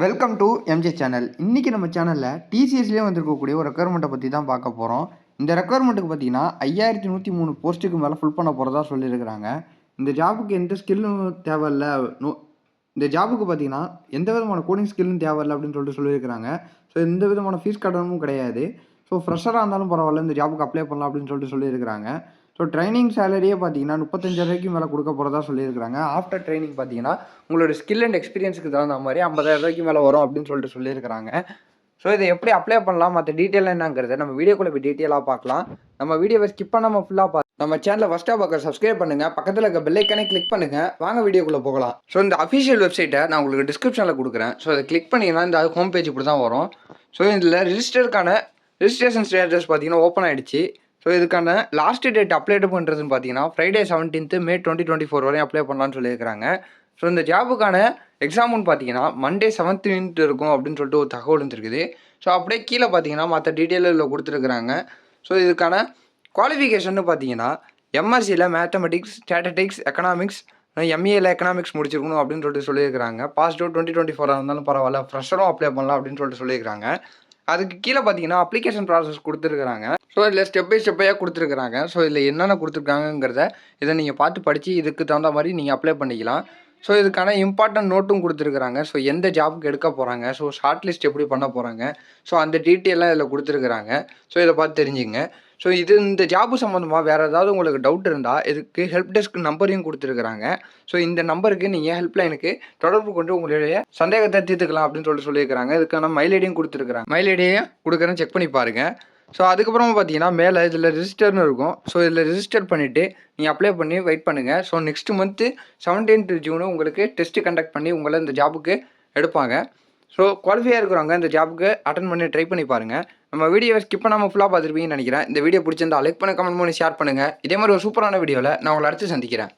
Welcome to MJ channel. இன்றைக்கி நம்ம சேனலில் டிசிஎஸ்லேயே வந்திருக்கக்கூடிய ஒரு ரெக்குயர்மெண்ட்டை பற்றி தான் பார்க்க போகிறோம். இந்த ரெக்குயர்மெண்ட்டுக்கு பார்த்தீங்கன்னா 5103 போஸ்ட்டுக்கு மேலே ஃபில் பண்ண போகிறதா சொல்லியிருக்கிறாங்க. இந்த ஜாபுக்கு எந்த ஸ்கில்லும் தேவையில்ல. இந்த ஜாபுக்கு பார்த்தீங்கன்னா எந்த விதமான கோடிங் ஸ்கில்லும் தேவையில்லை அப்படின்னு சொல்லியிருக்கிறாங்க. ஸோ எந்த விதமான ஃபீஸ் கட்டணமும் கிடையாது. ஸோ ஃப்ரெஷராக இருந்தாலும் பரவாயில்ல, இந்த ஜாபுக்கு அப்ளை பண்ணலாம் அப்படின்னு சொல்லியிருக்கிறாங்க. ஸோ ட்ரைனிங் சேலரியே பார்த்தீங்கன்னா 35,000 மேலே கொடுக்க போகிறதா சொல்லியிருக்கிறாங்க. ஆஃப்டர் ட்ரைனிங் பார்த்தீங்கன்னா உங்களோட ஸ்கில் அண்ட் எக்ஸ்பீரியன்ஸுக்கு தகுந்த மாதிரி 50,000 மேலே வரும் அப்படின்னு சொல்லியிருக்கிறாங்க. ஸோ இதை எப்படி அப்ளை பண்ணலாம், மற்ற டீட்டெயில் என்னங்கிறத நம்ம வீடியோக்குள்ளே போய் டீட்டெயிலாக பார்க்கலாம். நம்ம வீடியோவை ஸ்கிப் பண்ணாமல் ஃபுல்லாக நம்ம சேனலை ஃபஸ்ட்டாக பார்க்க சப்ஸ்கிரைப் பண்ணுங்கள், பக்கத்தில் இருக்க பெல் ஐக்கானே கிளிக் பண்ணுங்கள். வாங்க வீடியோக்குள்ளே போகலாம். ஸோ இந்த அஃபிஷியல் வெப்சைட்டை நான் உங்களுக்கு டிஸ்கிரிப்ஷனில் கொடுக்குறேன். ஸோ அதை கிளிக் பண்ணிங்கன்னா இந்த ஹோம் பேஜ் இப்படி தான் வரும். ஸோ இதில் ரிஜிஸ்ட்ரேஷன் ஸ்டேட்டஸ் பார்த்தீங்கன்னா ஓப்பன் ஆகிடுச்சு. ஸோ இதுக்கான லாஸ்ட் டேட் அப்ளை பண்ணுறதுன்னு பார்த்தீங்கன்னா ஃப்ரைடே 17th May 2024 வரையும் அப்ளை பண்ணலான்னு சொல்லியிருக்கிறாங்க. ஸோ இந்த ஜாபுக்கான எக்ஸாம்னு பார்த்தீங்கன்னா Monday 7th இருக்கும் அப்படின்னு சொல்லிட்டு ஒரு தகவல் இருந்துருக்குது. ஸோ அப்படியே கீழே பார்த்தீங்கன்னா மற்ற டீட்டெயிலில் கொடுத்துருக்குறாங்க. ஸோ இதுக்கான குவாலிஃபிகேஷன் பார்த்தீங்கன்னா எம்எஸ்சியில் மேத்தமெட்டிக்ஸ், ஸ்டாட்டிஸ்டிக்ஸ், எக்கனாமிக்ஸ், எம்ஏல எக்கனாமிக்ஸ் முடிச்சிருக்கணும் அப்படின்னு சொல்லியிருக்கிறாங்க. பாஸ் அவுட் 2024 இருந்தாலும் பரவாயில்ல, ஃப்ரெஷரும் அப்ளை பண்ணலாம் அப்படின்னு சொல்லியிருக்கிறாங்க. அதுக்கு கீழே பார்த்தீங்கன்னா அப்ளிகேஷன் ப்ராசஸ் கொடுத்துருக்குறாங்க. ஸோ இதில் ஸ்டெப் பை ஸ்டெப்பையாக கொடுத்துருக்குறாங்க. ஸோ இதில் என்னென்ன கொடுத்துருக்காங்கிறத இதை நீங்கள் பார்த்து படித்து இதுக்கு தகுந்த மாதிரி நீங்கள் அப்ளை பண்ணிக்கலாம். ஸோ இதுக்கான இம்பார்ட்டன்ட் நோட்டும் கொடுத்துருக்குறாங்க. ஸோ எந்த ஜாபுக்கு எடுக்க போகிறாங்க, ஸோ ஷார்ட் லிஸ்ட் எப்படி பண்ண போகிறாங்க, ஸோ அந்த டீட்டெயிலாம் இதில் கொடுத்துருக்குறாங்க. ஸோ இதை பார்த்து தெரிஞ்சுங்க. ஸோ இந்த ஜாபு சம்மந்தமாக வேறு ஏதாவது உங்களுக்கு டவுட் இருந்தால் இதுக்கு ஹெல்ப் டெஸ்க் நம்பரையும் கொடுத்துருக்குறாங்க. ஸோ இந்த நம்பருக்கு நீங்கள் ஹெல்ப்லைனுக்கு தொடர்பு கொண்டு உங்களுடைய சந்தேகத்தை தீர்த்துக்கலாம் அப்படின்னு சொல்லியிருக்கிறாங்க. இதுக்கான மெயில் ஐடியும் கொடுத்துருக்குறாங்க. மெயில் ஐடியை கொடுக்குறேன், செக் பண்ணி பாருங்கள். ஸோ அதுக்கப்புறமா பார்த்தீங்கன்னா மேலே இதில் ரிஜிஸ்டர்னு இருக்கும். ஸோ இதில் ரிஜிஸ்டர் பண்ணிவிட்டு நீங்கள் அப்ளை பண்ணி வெயிட் பண்ணுங்கள். So next month 17th June உங்களுக்கு டெஸ்ட்டு கண்டக்ட் பண்ணி உங்களை இந்த ஜாபுக்கு எடுப்பாங்க. ஸோ குவாலிஃபையாக இருக்கிறவங்க இந்த ஜாபுக்கு அட்டன் பண்ணி ட்ரை பண்ணி பாருங்கள். நம்ம வீடியோவை ஸ்கிப் பண்ணாமல் ஃபுல்லாக பார்த்துருப்பீங்கன்னு நினைக்கிறேன். இந்த வீடியோ பிடிச்சிருந்தா லைக் பண்ண, கமெண்ட் பண்ணி, ஷேர் பண்ணுங்கள். இதே மாதிரி ஒரு சூப்பரான வீடியோவில் நான் உங்களை அடுத்து சந்திக்கிறேன்.